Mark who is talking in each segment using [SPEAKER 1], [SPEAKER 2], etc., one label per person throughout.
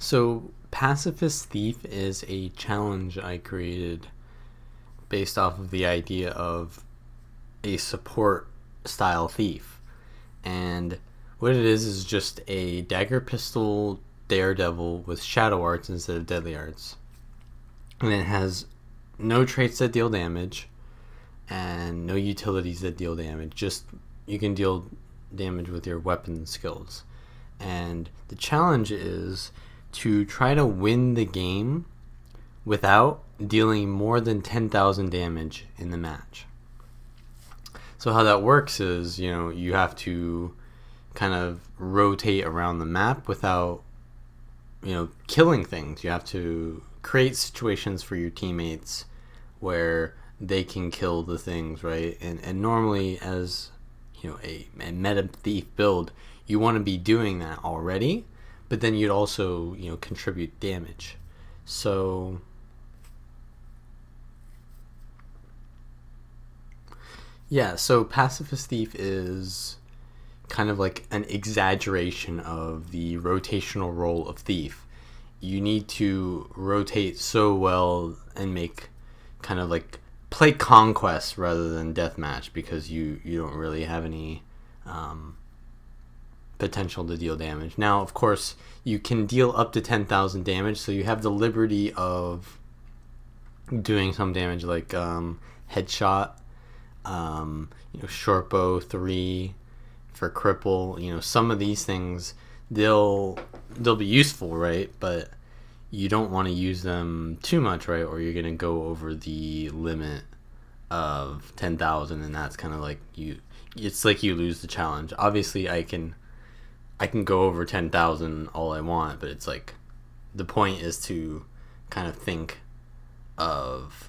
[SPEAKER 1] So, Pacifist Thief is a challenge I created based off of the idea of a support style thief. And what it is just a dagger pistol daredevil with shadow arts instead of deadly arts. And it has no traits that deal damage and no utilities that deal damage. Just you can deal damage with your weapon skills. And the challenge is to try to win the game without dealing more than 10,000 damage in the match. So how that works is, you have to kind of rotate around the map without, killing things. You have to create situations for your teammates where they can kill the things, right? And normally as, a meta thief build, you want to be doing that already, but then you'd also, contribute damage. So yeah, so Pacifist Thief is kind of like an exaggeration of the rotational role of Thief. You need to rotate so well and make kind of like play conquest rather than deathmatch, because you don't really have any potential to deal damage. Now, of course, you can deal up to 10,000 damage, so you have the liberty of doing some damage like headshot, short bow 3 for cripple. Some of these things they'll be useful, right? But you don't want to use them too much, right? Or you're gonna go over the limit of 10,000, and that's kind of like it's like you lose the challenge. Obviously, I can go over 10,000 all I want, but it's like the point is to kind of think of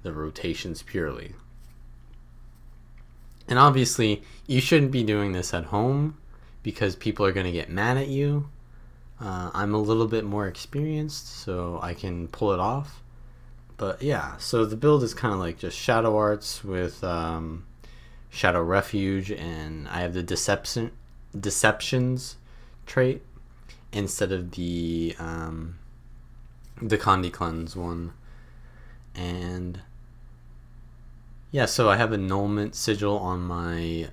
[SPEAKER 1] the rotations purely. And obviously, you shouldn't be doing this at home because people are going to get mad at you. I'm a little bit more experienced, so I can pull it off. But yeah, so the build is kind of like just shadow arts with shadow refuge, and I have the deceptions trait instead of the Condi cleanse one. And yeah, so I have annulment sigil on my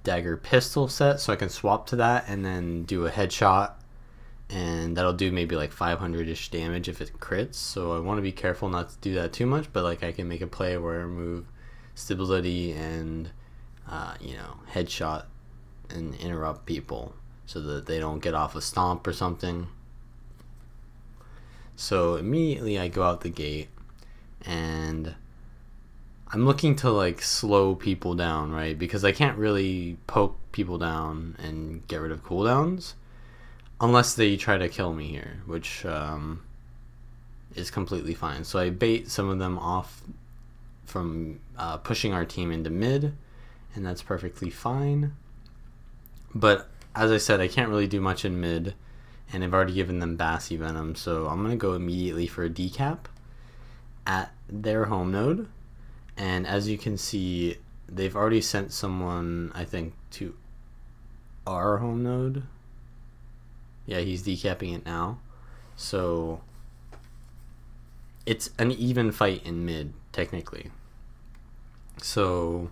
[SPEAKER 1] dagger pistol set, so I can swap to that and then do a headshot, and that'll do maybe like 500-ish damage if it crits. So I want to be careful not to do that too much, but like I can make a play where I remove stability and headshot and interrupt people so that they don't get off a stomp or something. So immediately I go out the gate, and I'm looking to like slow people down, right? Because I can't really poke people down and get rid of cooldowns unless they try to kill me here, which is completely fine. So I bait some of them off from pushing our team into mid, and that's perfectly fine. But as I said, I can't really do much in mid, and I've already given them Bassy Venom, so I'm going to go immediately for a decap at their home node. And as you can see, they've already sent someone, I think, to our home node. Yeah, he's decapping it now. So it's an even fight in mid, technically. So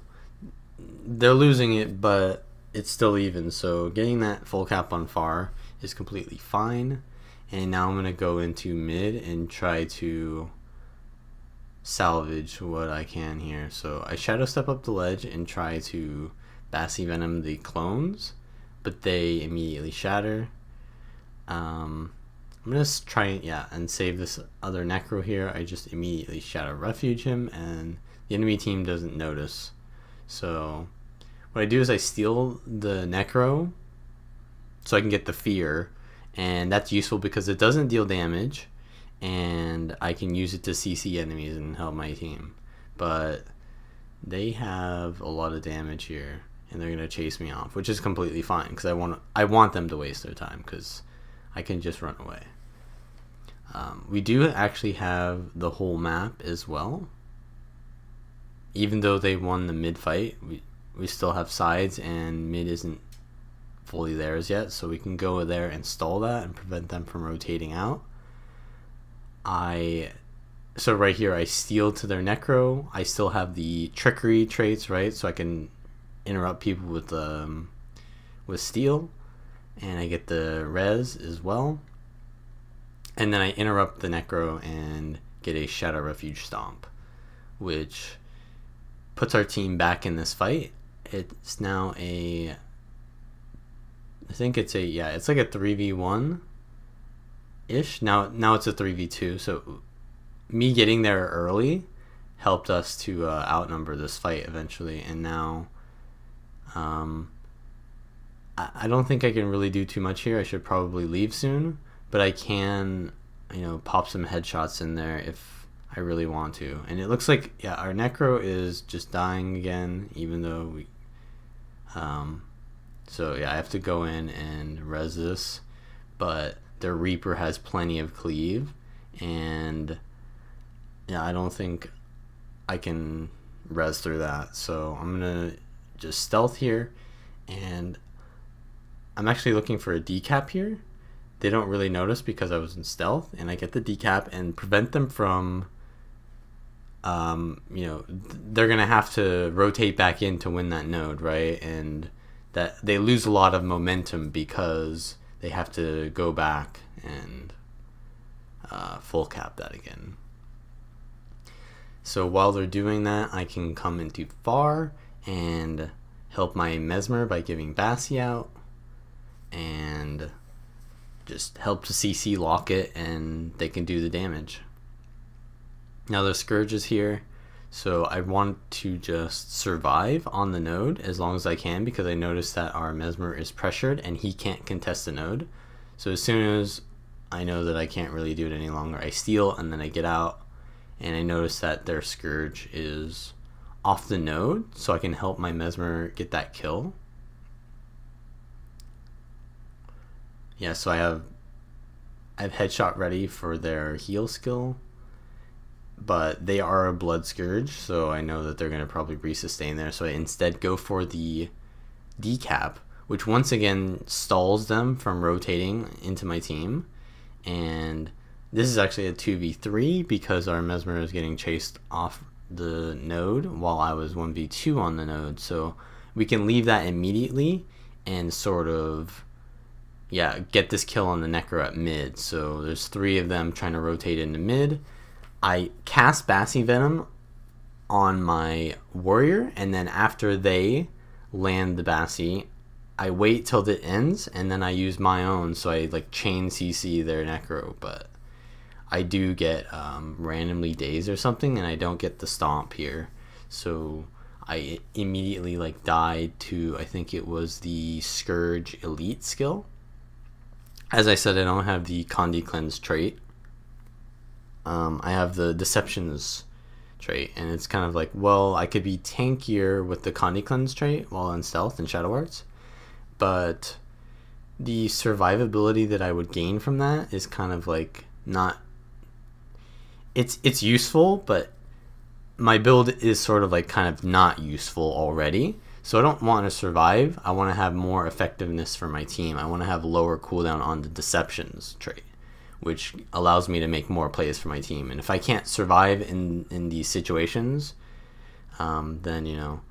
[SPEAKER 1] they're losing it, but it's still even. So getting that full cap on far is completely fine. And now I'm going to go into mid and try to salvage what I can here. So I shadow step up the ledge and try to Bassy Venom the clones, but they immediately shatter. I'm gonna try and save this other necro here. I just immediately shadow refuge him, and the enemy team doesn't notice. So what I do is I steal the necro so I can get the fear, and that's useful because it doesn't deal damage, and I can use it to CC enemies and help my team. But they have a lot of damage here, and they're gonna chase me off, which is completely fine because I want them to waste their time because I can just run away. We do actually have the whole map as well. Even though they won the mid fight, we still have sides, and mid isn't fully theirs yet, so we can go there and stall that and prevent them from rotating out. So right here I steal to their necro. I still have the trickery traits, right? So I can interrupt people with steal, and I get the res as well. And then I interrupt the necro and get a Shadow Refuge stomp, which puts our team back in this fight. It's now I think it's it's like a 3v1 ish. Now it's a 3v2. So me getting there early helped us to outnumber this fight eventually. And now I don't think I can really do too much here. I should probably leave soon, but I can, pop some headshots in there if I really want to. And it looks like, our necro is just dying again, even though we so I have to go in and res this, but their Reaper has plenty of cleave, and I don't think I can res through that. So I'm gonna just stealth here, and I'm actually looking for a decap here. They don't really notice because I was in stealth, and I get the decap and prevent them from they're gonna have to rotate back in to win that node, right? And that they lose a lot of momentum because they have to go back and full cap that again. So while they're doing that, I can come into far and help my Mesmer by giving Bassi out, and just help to CC lock it, and they can do the damage. Now the Scourge is here, so I want to just survive on the node as long as I can, because I noticed that our Mesmer is pressured and he can't contest the node. So as soon as I know that I can't really do it any longer, I steal, and then I get out, and I notice that their Scourge is off the node, so I can help my Mesmer get that kill. Yeah, so I have headshot ready for their heal skill, but they are a Blood Scourge, so I know that they're going to probably resustain there. So I instead go for the decap, which once again stalls them from rotating into my team. And this is actually a 2v3 because our Mesmer is getting chased off the node while I was 1v2 on the node. So we can leave that immediately and sort of get this kill on the necro at mid. So there's 3 of them trying to rotate into mid. I cast Bassi Venom on my warrior, and then after they land the Bassi, I wait till it ends, and then I use my own, so I like chain CC their necro. But I do get randomly dazed or something, and I don't get the stomp here, so I immediately died to, I think it was the Scourge Elite skill. As I said, I don't have the Condi Cleanse trait. I have the Deceptions trait, and it's kind of like, well, I could be tankier with the Condi Cleanse trait while in stealth and Shadow Arts, but the survivability that I would gain from that is kind of like not, it's useful, but my build is sort of like kind of not useful already. So I don't want to survive. I want to have more effectiveness for my team. I want to have lower cooldown on the Deceptions trait, which allows me to make more plays for my team. And if I can't survive in these situations, then,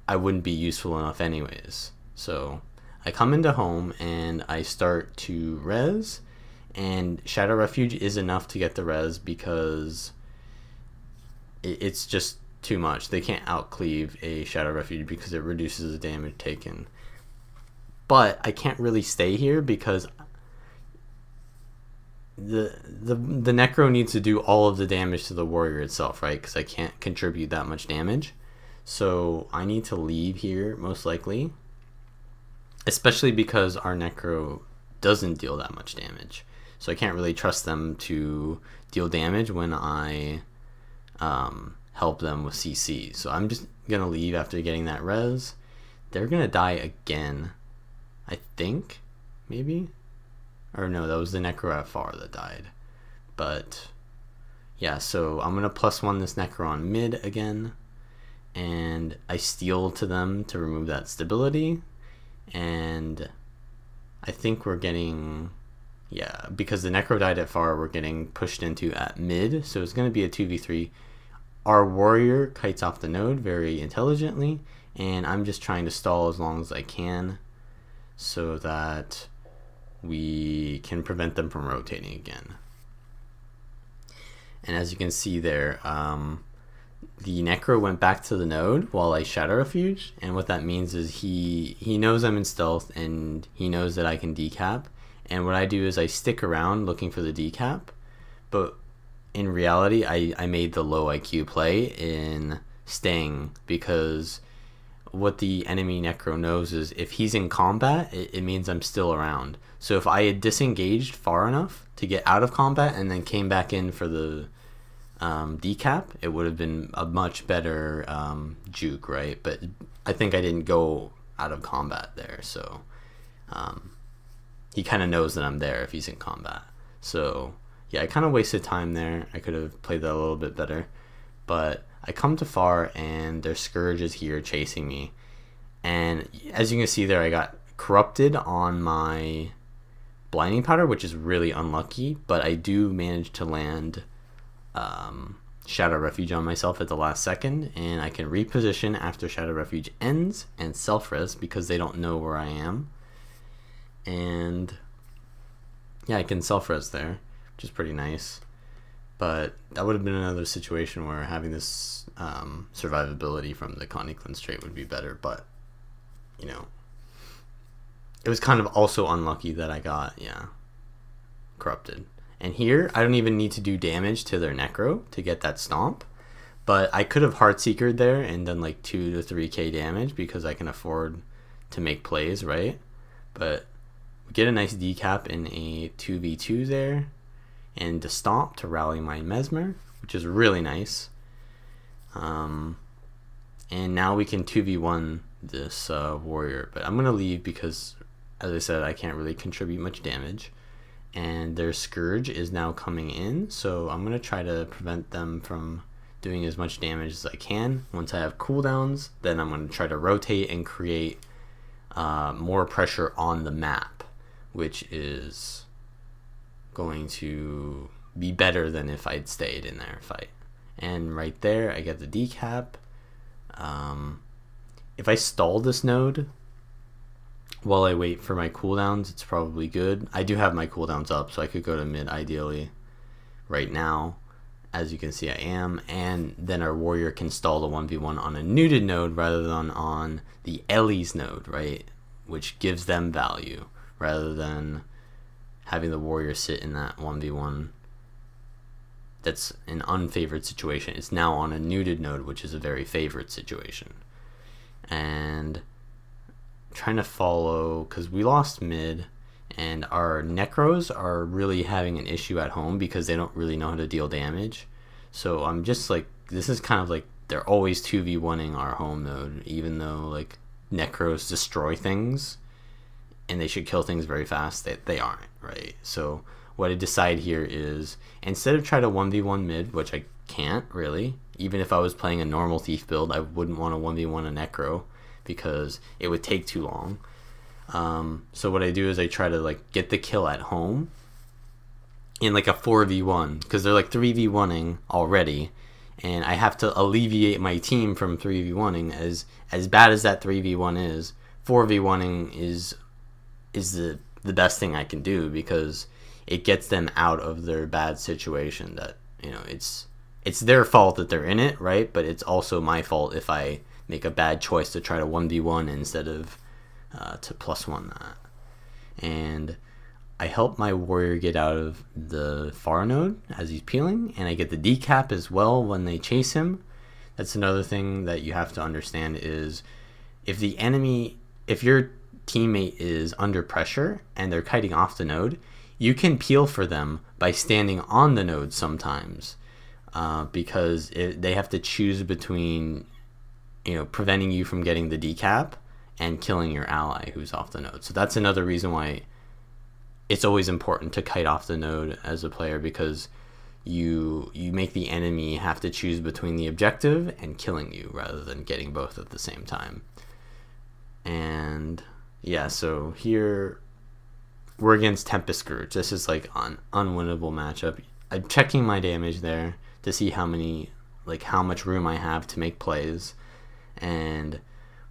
[SPEAKER 1] I wouldn't be useful enough anyways. So I come into home and I start to res, and Shadow Refuge is enough to get the res because it's just too much. They can't outcleave a Shadow Refuge because it reduces the damage taken. But I can't really stay here because the necro needs to do all of the damage to the warrior itself, right? Because I can't contribute that much damage. So I need to leave here most likely, especially because our necro doesn't deal that much damage. So I can't really trust them to deal damage when I help them with CC. So I'm just gonna leave after getting that res. They're gonna die again, I think, maybe. Or no, that was the necro at far that died. But yeah, so I'm gonna +1 this necro on mid again, and I steal to them to remove that stability, and I think we're getting, yeah, because the Necro died at far, we're getting pushed into at mid, so it's going to be a 2v3. Our warrior kites off the node very intelligently, and I'm just trying to stall as long as I can so that we can prevent them from rotating again. And as you can see there, the Necro went back to the node while I Shadow Refuge, and what that means is he knows I'm in stealth and he knows that I can decap, and what I do is I stick around looking for the decap, but in reality I made the low IQ play in staying, because what the enemy Necro knows is if he's in combat, it means I'm still around. So if I had disengaged far enough to get out of combat and then came back in for the decap, it would have been a much better juke, right? But I think I didn't go out of combat there, so he kind of knows that I'm there if he's in combat. So yeah, I kind of wasted time there. I could have played that a little bit better, but I come to far and their Scourge is here chasing me, and as you can see there, I got corrupted on my blinding powder, which is really unlucky, but I do manage to land Shadow Refuge on myself at the last second, and I can reposition after Shadow Refuge ends and self-res because they don't know where I am, and yeah, I can self-res there, which is pretty nice. But that would have been another situation where having this survivability from the Connie Cleanse trait would be better, but you know, it was kind of also unlucky that I got, yeah, corrupted. And here, I don't even need to do damage to their Necro to get that stomp, but I could have Heartseekered there and done like 2 to 3k damage because I can afford to make plays, right? But we get a nice decap in a 2v2 there, and to stomp to rally my Mesmer, which is really nice. And now we can 2v1 this warrior, but I'm going to leave because, as I said, I can't really contribute much damage. And their Scourge is now coming in, so I'm going to try to prevent them from doing as much damage as I can. Once I have cooldowns, then I'm going to try to rotate and create more pressure on the map, which is going to be better than if I'd stayed in their fight. And right there, I get the decap. If I stall this node while I wait for my cooldowns, it's probably good. I do have my cooldowns up, so I could go to mid ideally right now. As you can see, I am. And then our warrior can stall the 1v1 on a neuted node rather than on the Ellie's node, right? Which gives them value rather than having the warrior sit in that 1v1 that's an unfavored situation. It's now on a neuted node, which is a very favored situation. And trying to follow, because we lost mid, and our Necros are really having an issue at home because they don't really know how to deal damage. So I'm just like, this is kind of like they're always 2v1ing our home node, even though like Necros destroy things and they should kill things very fast. They aren't, right? So what I decide here is, instead of try to 1v1 mid, which I can't really, even if I was playing a normal thief build, I wouldn't want to 1v1 a Necro because it would take too long. So what I do is I try to like get the kill at home in like a 4v1, because they're like 3v1ing already, and I have to alleviate my team from 3v1ing. As bad as that 3v1 is, 4v1ing is the best thing I can do, because it gets them out of their bad situation. That, you know, it's their fault that they're in it, right? But it's also my fault if I make a bad choice to try to 1v1 instead of to +1 that. And I help my warrior get out of the far node as he's peeling, and I get the decap as well when they chase him. That's another thing that you have to understand is, if your teammate is under pressure and they're kiting off the node, you can peel for them by standing on the node sometimes, because they have to choose between, you know, preventing you from getting the decap and killing your ally who's off the node. So that's another reason why it's always important to kite off the node as a player, because you make the enemy have to choose between the objective and killing you rather than getting both at the same time. And yeah, so here we're against Tempest Scourge. This is like an unwinnable matchup. I'm checking my damage there to see how much room I have to make plays. And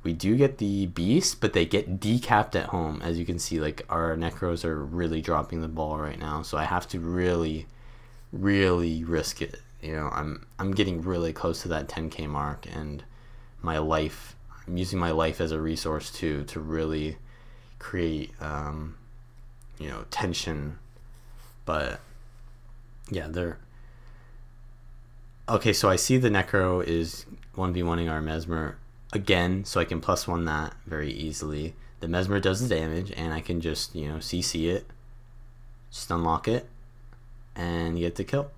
[SPEAKER 1] we do get the beast, but they get decapped at home. As you can see, like, our necros are really dropping the ball right now, so I have to really, really risk it. You know, I'm getting really close to that 10k mark, and my life, I'm using my life as a resource too, to really create you know, tension. But yeah, they're okay. So I see the necro is 1v1ing our mesmer again, so I can +1 that very easily. The mesmer does the damage, and I can just, you know, CC it, just unlock it, and get the kill.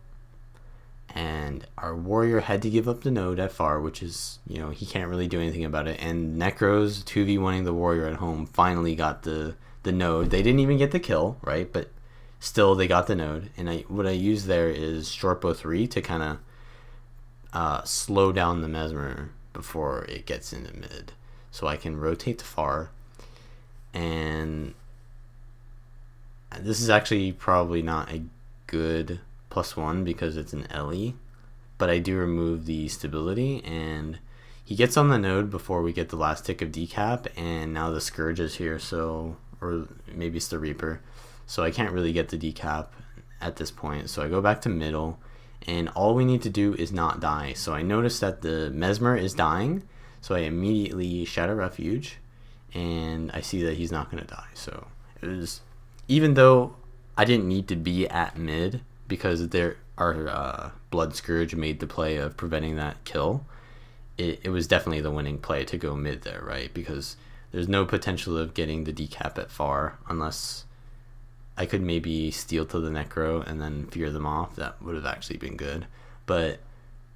[SPEAKER 1] And our warrior had to give up the node at far, which is, you know, he can't really do anything about it. And necros 2v1ing the warrior at home finally got the node. They didn't even get the kill, right? But still, they got the node. And what I use there is shortbow 3 to kind of slow down the mesmer before it gets into mid, so I can rotate to far. And this is actually probably not a good +1 because it's an LE, but I do remove the stability, and he gets on the node before we get the last tick of decap. And now the Scourge is here, so, or maybe it's the Reaper, so I can't really get the decap at this point. So I go back to middle, and all we need to do is not die. So I notice that the mesmer is dying, so I immediately Shadow Refuge, and I see that he's not going to die. So it was, even though I didn't need to be at mid because our Blood Scourge made the play of preventing that kill, it was definitely the winning play to go mid there, right? Because there's no potential of getting the decap at far unless I could maybe steal to the necro and then fear them off. That would have actually been good. But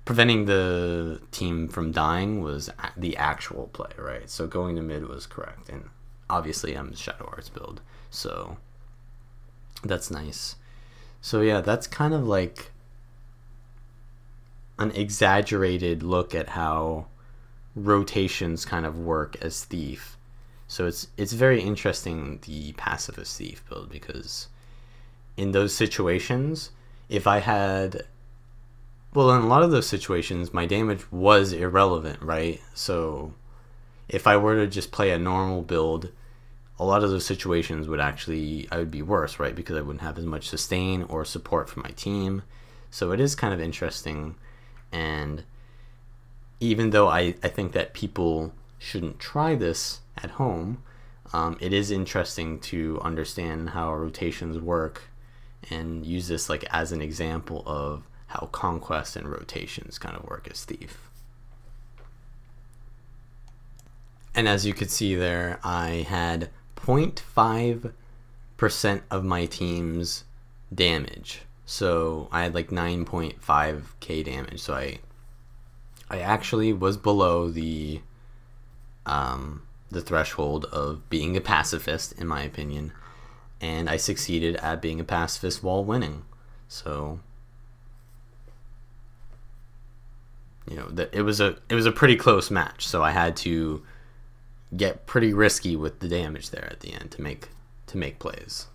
[SPEAKER 1] preventing the team from dying was the actual play, right? So going to mid was correct. And obviously I'm Shadow Arts build, so that's nice. So yeah, that's kind of like an exaggerated look at how rotations kind of work as Thief. So it's very interesting, the Pacifist Thief build, because in those situations, if I had, well, in a lot of those situations, my damage was irrelevant, right? So if I were to just play a normal build, a lot of those situations would actually, I would be worse, right? Because I wouldn't have as much sustain or support from my team. So it is kind of interesting. And even though I think that people shouldn't try this at home, it is interesting to understand how rotations work and use this like as an example of how conquest and rotations kind of work as Thief. And as you could see there, I had 0.5% of my team's damage. So I had like 9.5k damage. So I actually was below the threshold of being a pacifist, in my opinion, and I succeeded at being a pacifist while winning. So, you know, it was a pretty close match. So I had to get pretty risky with the damage there at the end to make plays.